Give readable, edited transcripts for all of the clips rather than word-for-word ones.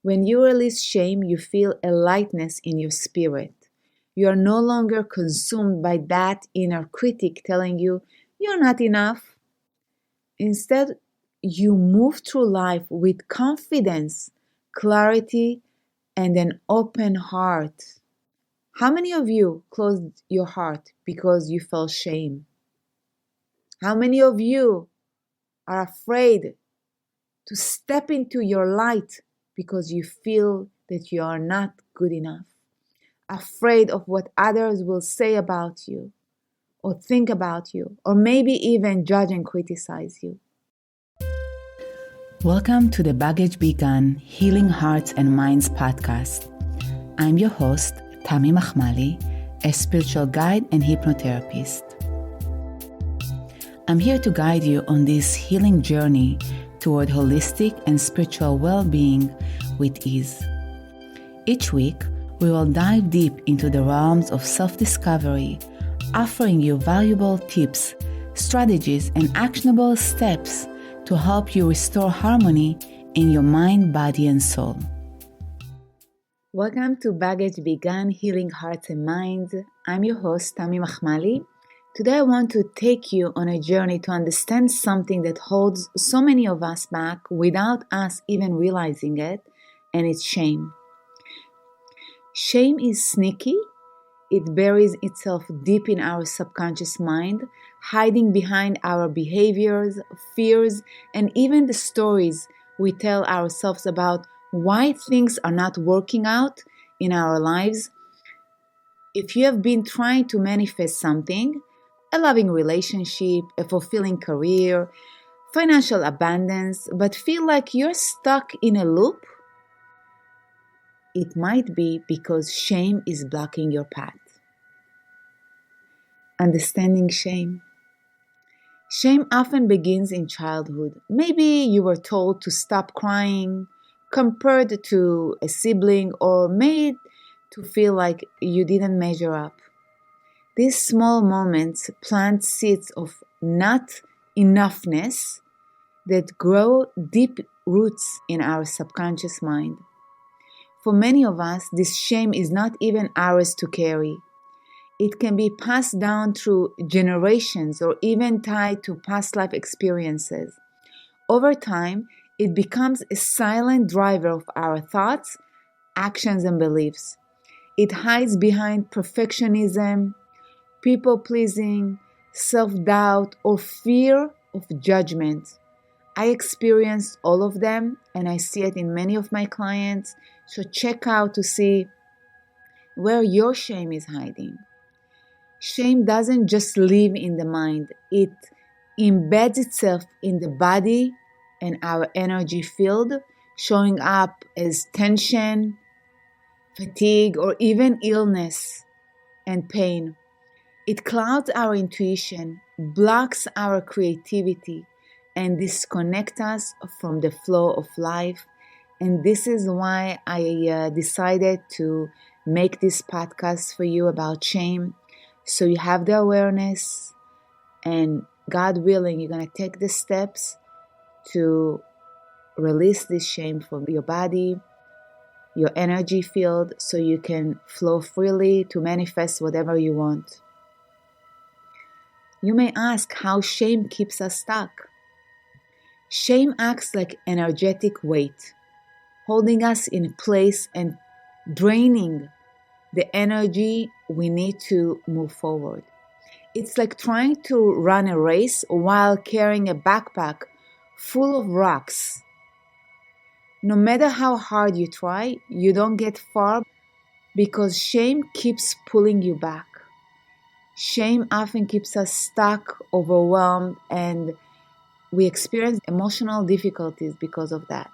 When you release shame, you feel a lightness in your spirit. You are no longer consumed by that inner critic telling you you're not enough. Instead, you move through life with confidence, clarity, and an open heart. How many of you closed your heart because you felt shame? How many of you are afraid to step into your light because you feel that you are not good enough? Afraid of what others will say about you or think about you, or maybe even judge and criticize you. Welcome to the Baggage Begun Healing Hearts and Minds podcast. I'm your host, Tami Mahmali, a spiritual guide and hypnotherapist. I'm here to guide you on this healing journey toward holistic and spiritual well-being with ease. Each week, we will dive deep into the realms of self-discovery, offering you valuable tips, strategies, and actionable steps to help you restore harmony in your mind, body, and soul. Welcome to Baggage Begun Healing Hearts and Minds. I'm your host, Tami Mahmali. Today I want to take you on a journey to understand something that holds so many of us back without us even realizing it, and it's shame. Shame is sneaky. It buries itself deep in our subconscious mind, hiding behind our behaviors, fears, and even the stories we tell ourselves about why things are not working out in our lives. If you have been trying to manifest something, a loving relationship, a fulfilling career, financial abundance, but feel like you're stuck in a loop, it might be because shame is blocking your path. Understanding shame. Shame often begins in childhood. Maybe you were told to stop crying, compared to a sibling, or made to feel like you didn't measure up. These small moments plant seeds of not enoughness that grow deep roots in our subconscious mind. For many of us, this shame is not even ours to carry. It can be passed down through generations or even tied to past life experiences. Over time, it becomes a silent driver of our thoughts, actions, and beliefs. It hides behind perfectionism, people-pleasing, self-doubt, or fear of judgment. I experienced all of them, and I see it in many of my clients. So check out to see where your shame is hiding. Shame doesn't just live in the mind, it embeds itself in the body and our energy field, showing up as tension, fatigue, or even illness and pain. It clouds our intuition, blocks our creativity, and disconnects us from the flow of life. And this is why I decided to make this podcast for you about shame. So you have the awareness, and God willing, you're going to take the steps to release this shame from your body, your energy field, so you can flow freely to manifest whatever you want. You may ask how shame keeps us stuck. Shame acts like energetic weight, holding us in place and draining the energy we need to move forward. It's like trying to run a race while carrying a backpack full of rocks. No matter how hard you try, you don't get far because shame keeps pulling you back. Shame often keeps us stuck, overwhelmed, and we experience emotional difficulties because of that.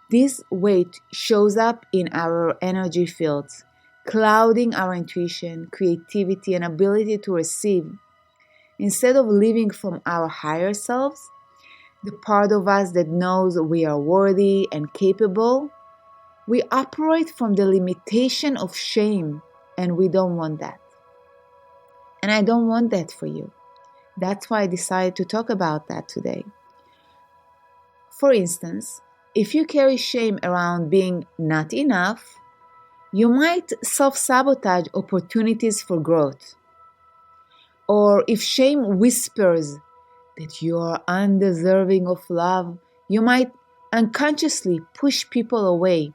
This weight shows up in our energy fields, clouding our intuition, creativity, and ability to receive. Instead of living from our higher selves, the part of us that knows we are worthy and capable, we operate from the limitation of shame, and we don't want that. And I don't want that for you. That's why I decided to talk about that today. For instance, If you carry shame around being not enough, you might self-sabotage opportunities for growth. Or if shame whispers that you are undeserving of love, you might unconsciously push people away.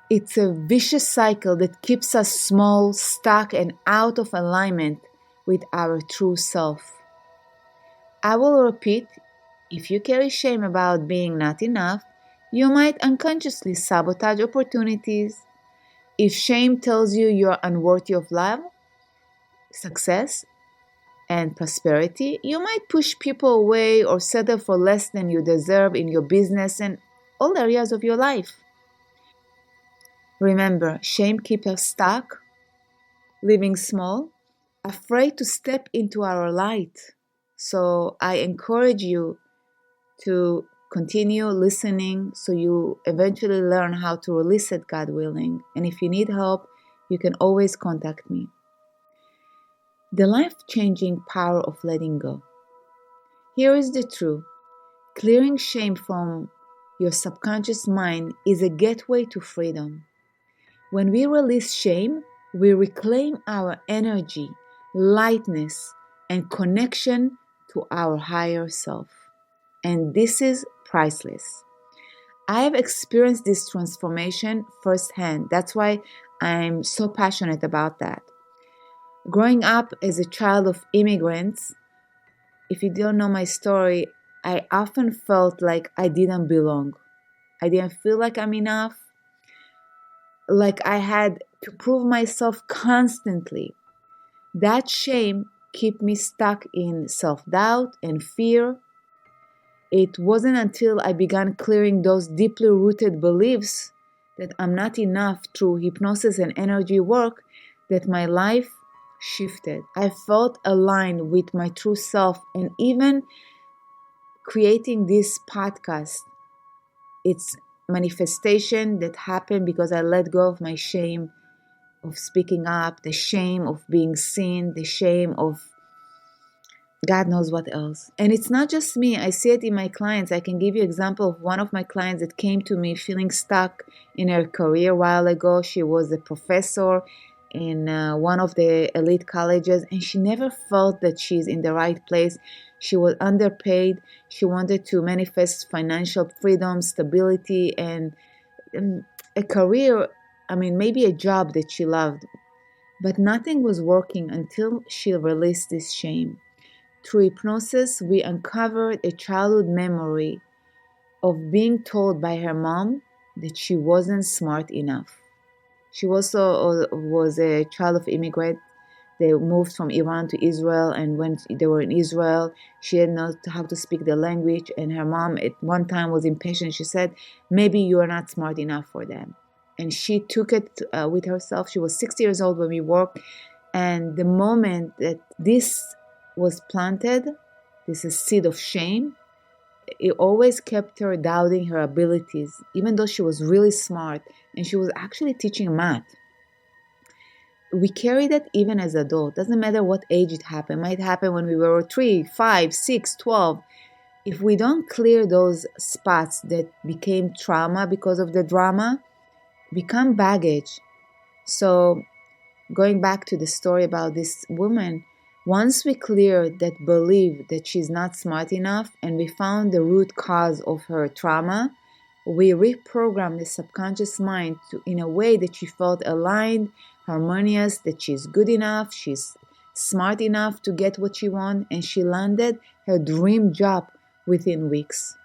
It's a vicious cycle that keeps us small, stuck, and out of alignment with our true self. I will repeat, if you carry shame about being not enough, you might unconsciously sabotage opportunities. If shame tells you you're unworthy of love, success, and prosperity, you might push people away or settle for less than you deserve in your business and all areas of your life. Remember, shame keeps us stuck, living small, afraid to step into our light. So I encourage you to continue listening so you eventually learn how to release it, God willing. And if you need help, you can always contact me. The life-changing power of letting go. Here is the truth. Clearing shame from your subconscious mind is a gateway to freedom. When we release shame, we reclaim our energy, lightness, and connection to our higher self. And this is priceless. I have experienced this transformation firsthand. That's why I'm so passionate about that. Growing up as a child of immigrants, if you don't know my story, I often felt like I didn't belong. I didn't feel like I'm enough, like I had to prove myself constantly. That shame kept me stuck in self-doubt and fear. It wasn't until I began clearing those deeply rooted beliefs that I'm not enough through hypnosis and energy work that my life shifted. I felt aligned with my true self, and even creating this podcast, it's manifestation that happened because I let go of my shame of speaking up, the shame of being seen, the shame of God knows what else. And it's not just me. I see it in my clients. I can give you an example of one of my clients that came to me feeling stuck in her career a while ago. She was a professor in one of the elite colleges, and she never felt that she's in the right place. She was underpaid. She wanted to manifest financial freedom, stability, and a career, maybe a job that she loved. But nothing was working until she released this shame. Through hypnosis, we uncovered a childhood memory of being told by her mom that she wasn't smart enough. She also was a child of immigrant. They moved from Iran to Israel, and when they were in Israel, she didn't know how to speak the language, and her mom at one time was impatient. She said, maybe you are not smart enough for them. And she took it with herself. She was 60 years old when we worked, and the moment that this was planted, this is seed of shame, it always kept her doubting her abilities, even though she was really smart and she was actually teaching math. We carry that even as adults. Doesn't matter what age it happened. It might happen when we were 3, 5, 6, 12. If we don't clear those spots that became trauma because of the drama, become baggage. So going back to the story about this woman, once we cleared that belief that she's not smart enough and we found the root cause of her trauma, we reprogrammed the subconscious mind in a way that she felt aligned, harmonious, that she's good enough, she's smart enough to get what she wants, and she landed her dream job within weeks.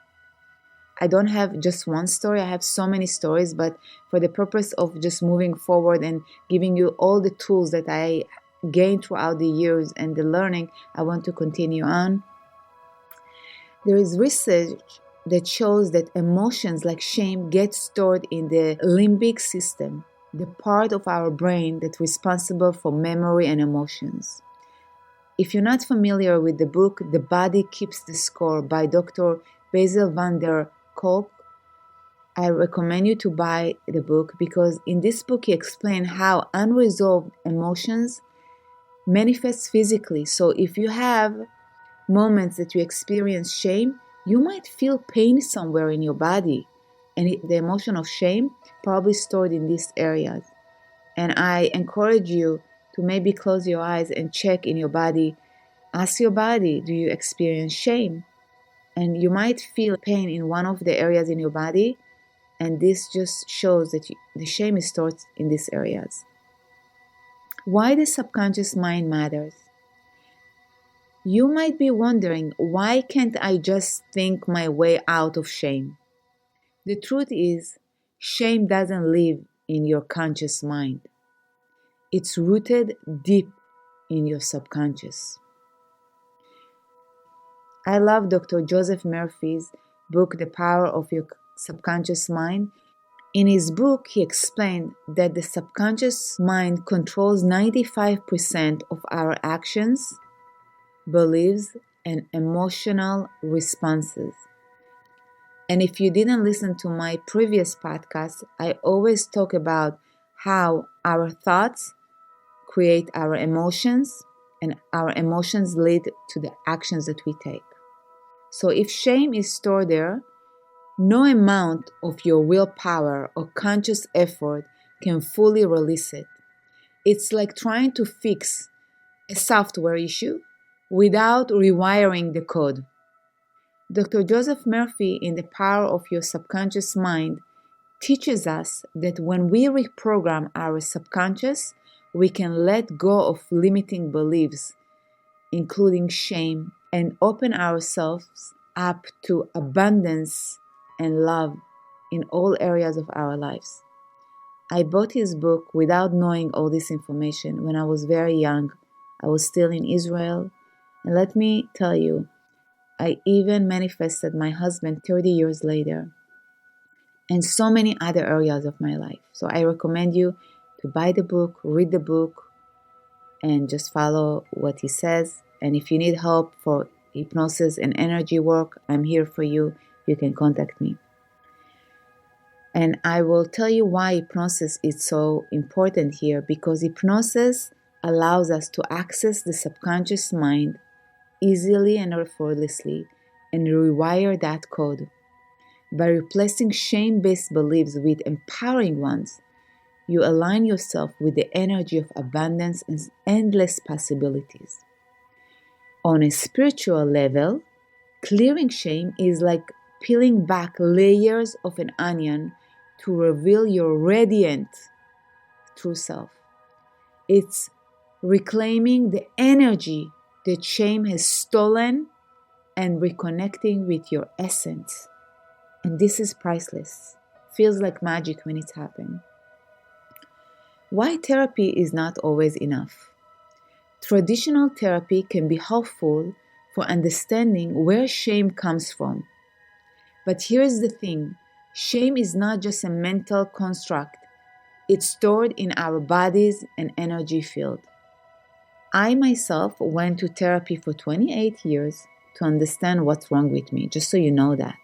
I don't have just one story, I have so many stories, but for the purpose of just moving forward and giving you all the tools that I gained throughout the years and the learning, I want to continue on. There is research that shows that emotions like shame get stored in the limbic system, the part of our brain that's responsible for memory and emotions. If you're not familiar with the book The Body Keeps the Score by Dr. Basil van der Kolk, I recommend you to buy the book because in this book he explains how unresolved emotions manifest physically. So if you have moments that you experience shame, you might feel pain somewhere in your body. And the emotion of shame probably stored in these areas. And I encourage you to maybe close your eyes and check in your body. Ask your body, do you experience shame? And you might feel pain in one of the areas in your body, and this just shows that the shame is stored in these areas. Why the subconscious mind matters. You might be wondering, why can't I just think my way out of shame? The truth is, shame doesn't live in your conscious mind. It's rooted deep in your subconscious. I love Dr. Joseph Murphy's book, The Power of Your Subconscious Mind. In his book, he explained that the subconscious mind controls 95% of our actions, beliefs, and emotional responses. And if you didn't listen to my previous podcast, I always talk about how our thoughts create our emotions, and our emotions lead to the actions that we take. So if shame is stored there, no amount of your willpower or conscious effort can fully release it. It's like trying to fix a software issue without rewiring the code. Dr. Joseph Murphy in The Power of Your Subconscious Mind teaches us that when we reprogram our subconscious, we can let go of limiting beliefs, including shame, and open ourselves up to abundance and love in all areas of our lives. I bought his book without knowing all this information when I was very young. I was still in Israel. And let me tell you, I even manifested my husband 30 years later, and so many other areas of my life. So I recommend you to buy the book, read the book, and just follow what he says. And if you need help for hypnosis and energy work, I'm here for you. You can contact me. And I will tell you why hypnosis is so important here, because hypnosis allows us to access the subconscious mind easily and effortlessly and rewire that code. By replacing shame-based beliefs with empowering ones, you align yourself with the energy of abundance and endless possibilities. On a spiritual level, clearing shame is like peeling back layers of an onion to reveal your radiant true self. It's reclaiming the energy that shame has stolen and reconnecting with your essence. And this is priceless. Feels like magic when it's happened. Why therapy is not always enough. Traditional therapy can be helpful for understanding where shame comes from. But here's the thing, shame is not just a mental construct. It's stored in our bodies and energy field. I myself went to therapy for 28 years to understand what's wrong with me, just so you know that.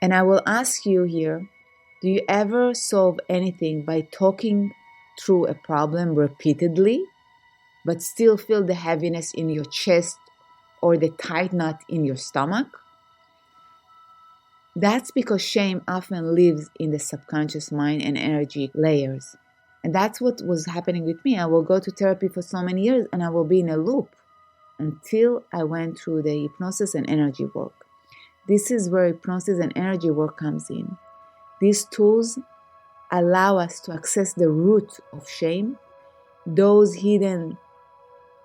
And I will ask you here, do you ever solve anything by talking through a problem repeatedly, but still feel the heaviness in your chest or the tight knot in your stomach? That's because shame often lives in the subconscious mind and energy layers. And that's what was happening with me. I will go to therapy for so many years and I will be in a loop until I went through the hypnosis and energy work. This is where hypnosis and energy work comes in. These tools allow us to access the root of shame, those hidden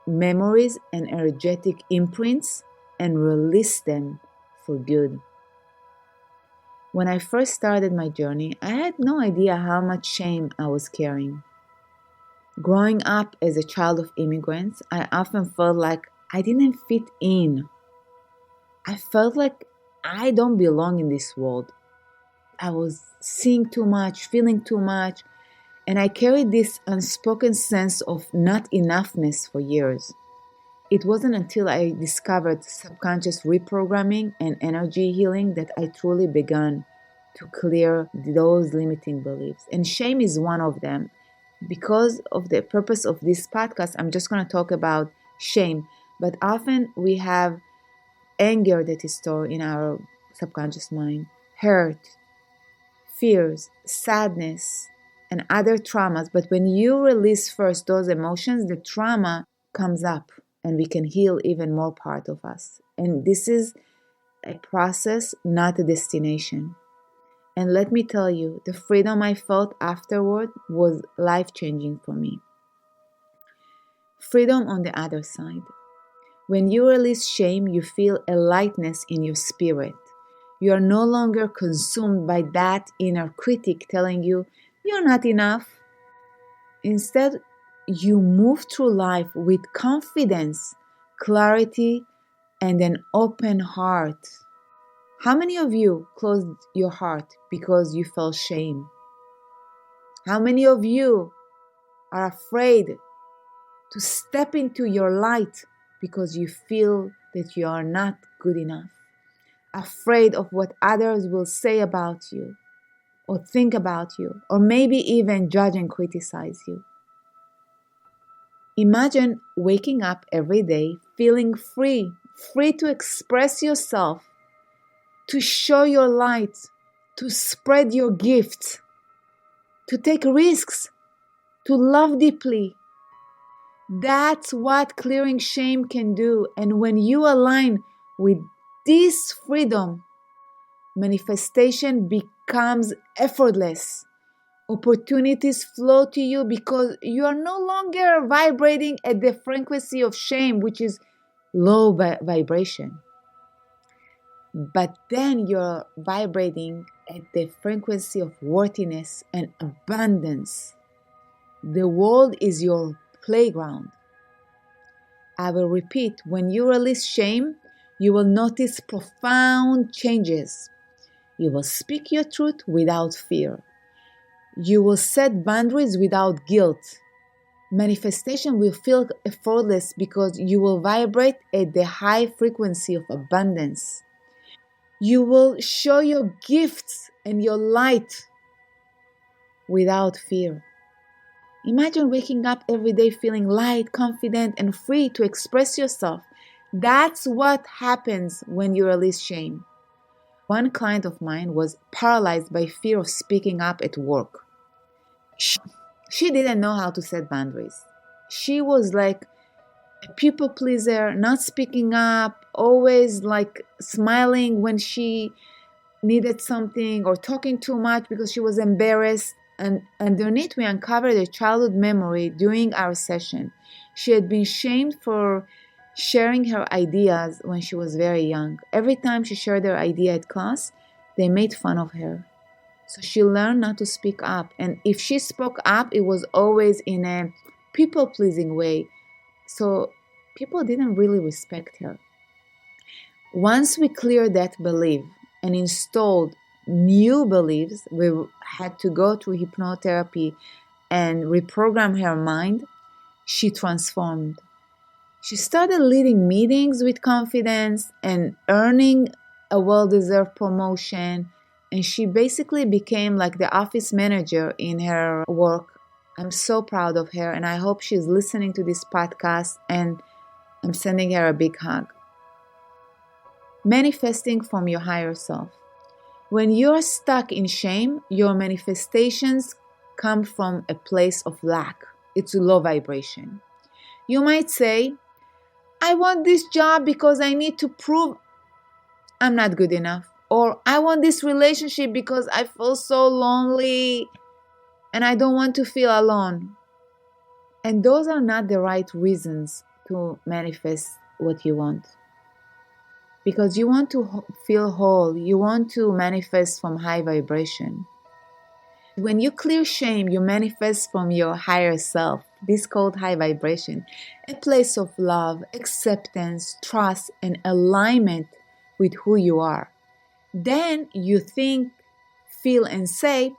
memories and energetic imprints, and release them for good. When I first started my journey, I had no idea how much shame I was carrying. Growing up as a child of immigrants, I often felt like I didn't fit in. I felt like I don't belong in this world. I was seeing too much, feeling too much, and I carried this unspoken sense of not enoughness for years. It wasn't until I discovered subconscious reprogramming and energy healing that I truly began to clear those limiting beliefs. And shame is one of them. Because of the purpose of this podcast, I'm just going to talk about shame. But often we have anger that is stored in our subconscious mind. hurt, fears, sadness, and other traumas. But when you release first those emotions, the trauma comes up and we can heal even more part of us. And this is a process, not a destination. And let me tell you, the freedom I felt afterward was life-changing for me. Freedom on the other side. When you release shame, you feel a lightness in your spirit. You are no longer consumed by that inner critic telling you, you're not enough. Instead, you move through life with confidence, clarity, and an open heart. How many of you closed your heart because you felt shame? How many of you are afraid to step into your light because you feel that you are not good enough? Afraid of what others will say about you or think about you, or maybe even judge and criticize you. Imagine waking up every day feeling free, free to express yourself, to show your light, to spread your gifts, to take risks, to love deeply. That's what clearing shame can do. And when you align with this freedom, manifestation becomes effortless. Opportunities flow to you because you are no longer vibrating at the frequency of shame, which is low vibration. But then you're vibrating at the frequency of worthiness and abundance. The world is your playground. I will repeat, when you release shame, you will notice profound changes. You will speak your truth without fear. You will set boundaries without guilt. Manifestation will feel effortless because you will vibrate at the high frequency of abundance. You will show your gifts and your light without fear. Imagine waking up every day feeling light, confident, and free to express yourself. That's what happens when you release shame. One client of mine was paralyzed by fear of speaking up at work. She didn't know how to set boundaries. She was like a people pleaser, not speaking up, always like smiling when she needed something or talking too much because she was embarrassed. And underneath, we uncovered a childhood memory during our session. She had been shamed for sharing her ideas when she was very young. Every time she shared her idea at class, they made fun of her. So she learned not to speak up. And if she spoke up, it was always in a people pleasing way. So people didn't really respect her. Once we cleared that belief and installed new beliefs, we had to go through hypnotherapy and reprogram her mind. She transformed. She started leading meetings with confidence and earning a well-deserved promotion. And she basically became like the office manager in her work. I'm so proud of her, and I hope she's listening to this podcast, and I'm sending her a big hug. Manifesting from your higher self. When you're stuck in shame, your manifestations come from a place of lack. It's low vibration. You might say, I want this job because I need to prove I'm not good enough. Or I want this relationship because I feel so lonely and I don't want to feel alone. And those are not the right reasons to manifest what you want. Because you want to feel whole, you want to manifest from high vibration. When you clear shame, you manifest from your higher self. This is called high vibration, a place of love, acceptance, trust, and alignment with who you are. Then you think, feel, and say,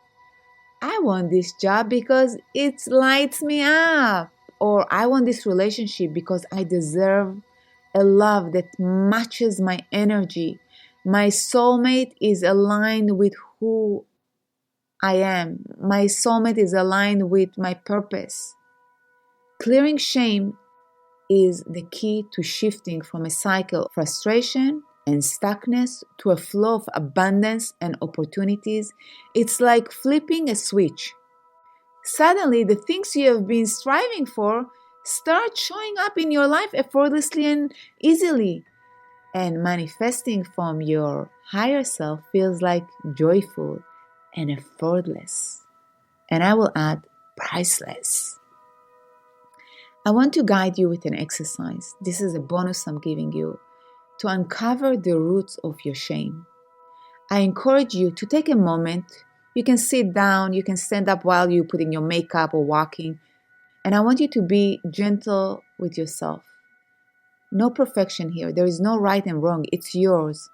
I want this job because it lights me up. Or I want this relationship because I deserve a love that matches my energy. My soulmate is aligned with who I am. My soulmate is aligned with my purpose. Clearing shame is the key to shifting from a cycle of frustration and stuckness to a flow of abundance and opportunities. It's like flipping a switch. Suddenly, the things you have been striving for start showing up in your life effortlessly and easily. And manifesting from your higher self feels like joyful and effortless. And I will add, priceless. I want to guide you with an exercise. This is a bonus I'm giving you to uncover the roots of your shame. I encourage you to take a moment. You can sit down, you can stand up while you're putting your makeup or walking. And I want you to be gentle with yourself. No perfection here. There is no right and wrong. It's yours.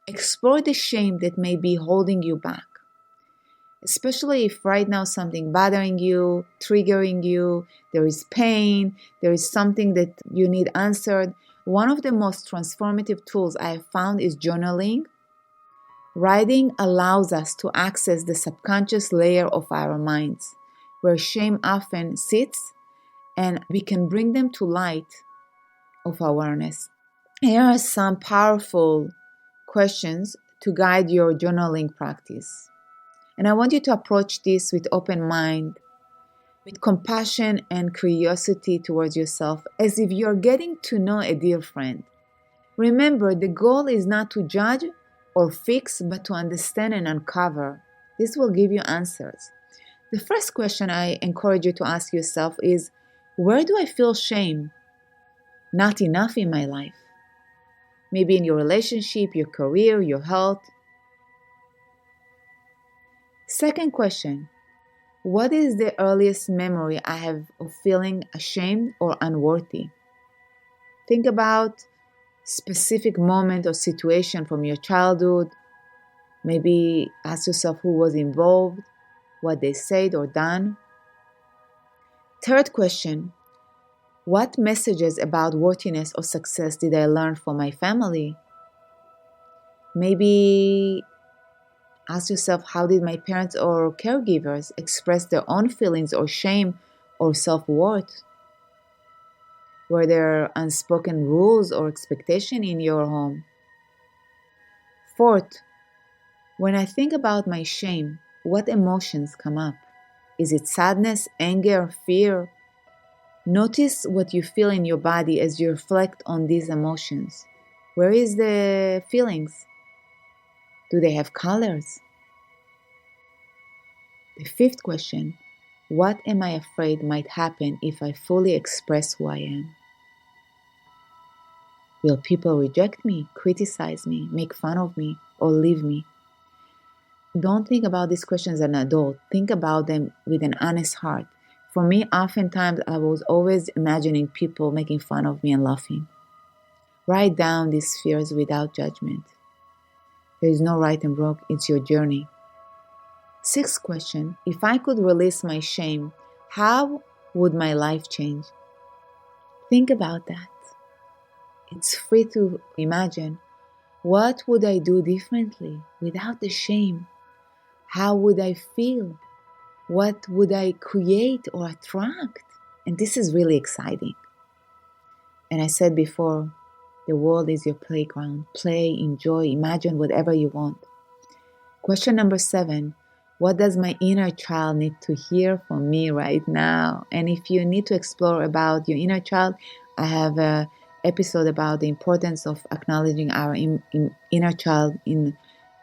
Explore the shame that may be holding you back. Especially if right now something bothering you, triggering you, there is pain, there is something that you need answered. One of the most transformative tools I have found is journaling. Writing allows us to access the subconscious layer of our minds, where shame often sits, and we can bring them to light of awareness. Here are some powerful questions to guide your journaling practice. And I want you to approach this with open mind, with compassion and curiosity towards yourself, as if you're getting to know a dear friend. Remember, the goal is not to judge or fix, but to understand and uncover. This will give you answers. The first question I encourage you to ask yourself is, where do I feel shame? Not enough in my life. Maybe in your relationship, your career, your health. Second question, what is the earliest memory I have of feeling ashamed or unworthy? Think about specific moment or situation from your childhood. Maybe ask yourself who was involved, what they said or done. Third question, what messages about worthiness or success did I learn from my family? Maybe ask yourself, how did my parents or caregivers express their own feelings or shame or self-worth? Were there unspoken rules or expectations in your home? Fourth, when I think about my shame, what emotions come up? Is it sadness, anger, fear? Notice what you feel in your body as you reflect on these emotions. Where is the feelings? Do they have colors? The fifth question, what am I afraid might happen if I fully express who I am? Will people reject me, criticize me, make fun of me, or leave me? Don't think about these questions as an adult. Think about them with an honest heart. For me, oftentimes I was always imagining people making fun of me and laughing. Write down these fears without judgment. There is no right and wrong, it's your journey. Sixth question, if I could release my shame, how would my life change? Think about that. It's free to imagine. What would I do differently without the shame? How would I feel? What would I create or attract? And this is really exciting. And I said before, the world is your playground. Play, enjoy, imagine whatever you want. Question number 7. What does my inner child need to hear from me right now? And if you need to explore about your inner child, I have an episode about the importance of acknowledging our inner child in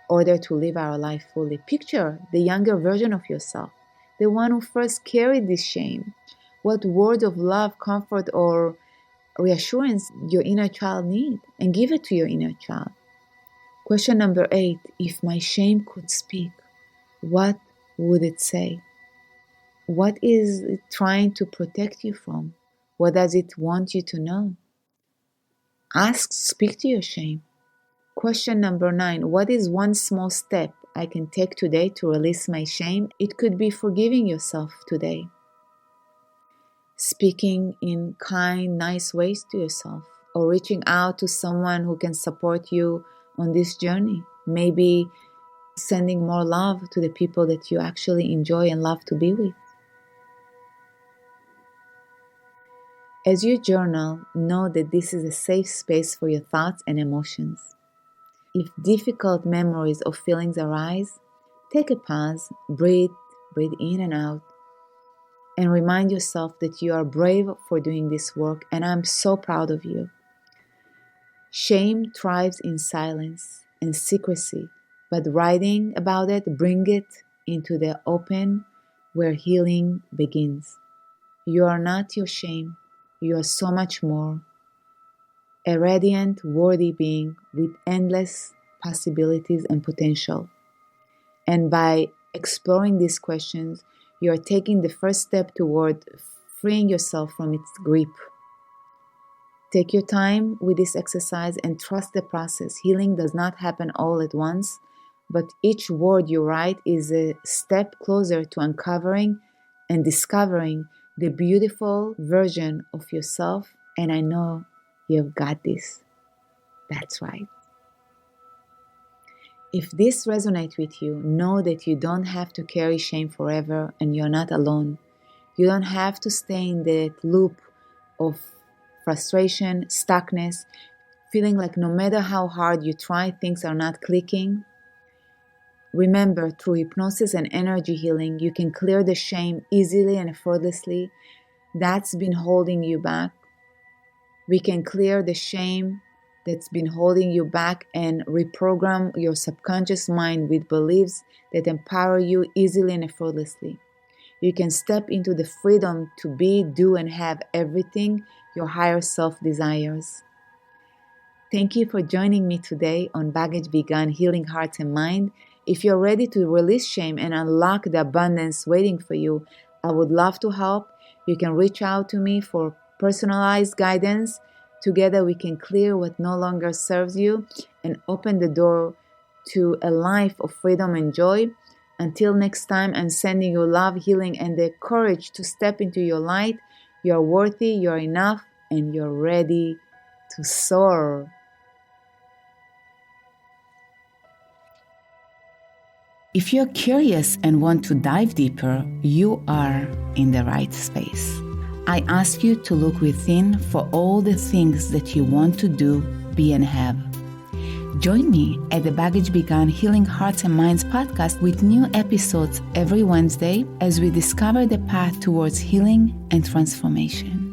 order to live our life fully. Picture the younger version of yourself, the one who first carried this shame. What words of love, comfort, or reassurance your inner child needs, and give it to your inner child. Question number 8. If my shame could speak, what would it say? What is it trying to protect you from? What does it want you to know? Speak to your shame. Question number 9. What is one small step I can take today to release my shame? It could be forgiving yourself today. Speaking in kind, nice ways to yourself, or reaching out to someone who can support you on this journey. Maybe sending more love to the people that you actually enjoy and love to be with. As you journal, know that this is a safe space for your thoughts and emotions. If difficult memories or feelings arise, take a pause, breathe in and out, and remind yourself that you are brave for doing this work, and I'm so proud of you. Shame thrives in silence and secrecy, but writing about it brings it into the open where healing begins. You are not your shame. You are so much more. A radiant, worthy being with endless possibilities and potential. And by exploring these questions, you are taking the first step toward freeing yourself from its grip. Take your time with this exercise and trust the process. Healing does not happen all at once, but each word you write is a step closer to uncovering and discovering the beautiful version of yourself. And I know you've got this. That's right. If this resonates with you, know that you don't have to carry shame forever and you're not alone. You don't have to stay in that loop of frustration, stuckness, feeling like no matter how hard you try, things are not clicking. Remember, through hypnosis and energy healing, you can clear the shame easily and effortlessly that's been holding you back. We can clear the shame that's been holding you back and reprogram your subconscious mind with beliefs that empower you easily and effortlessly. You can step into the freedom to be, do, and have everything your higher self desires. Thank you for joining me today on Baggage Begun Healing Hearts and Mind. If you're ready to release shame and unlock the abundance waiting for you, I would love to help. You can reach out to me for personalized guidance. Together we can clear what no longer serves you and open the door to a life of freedom and joy. Until next time, I'm sending you love, healing, and the courage to step into your light. You're worthy, you're enough, and you're ready to soar. If you're curious and want to dive deeper, you are in the right space. I ask you to look within for all the things that you want to do, be, and have. Join me at the Baggage Begun Healing Hearts and Minds podcast with new episodes every Wednesday as we discover the path towards healing and transformation.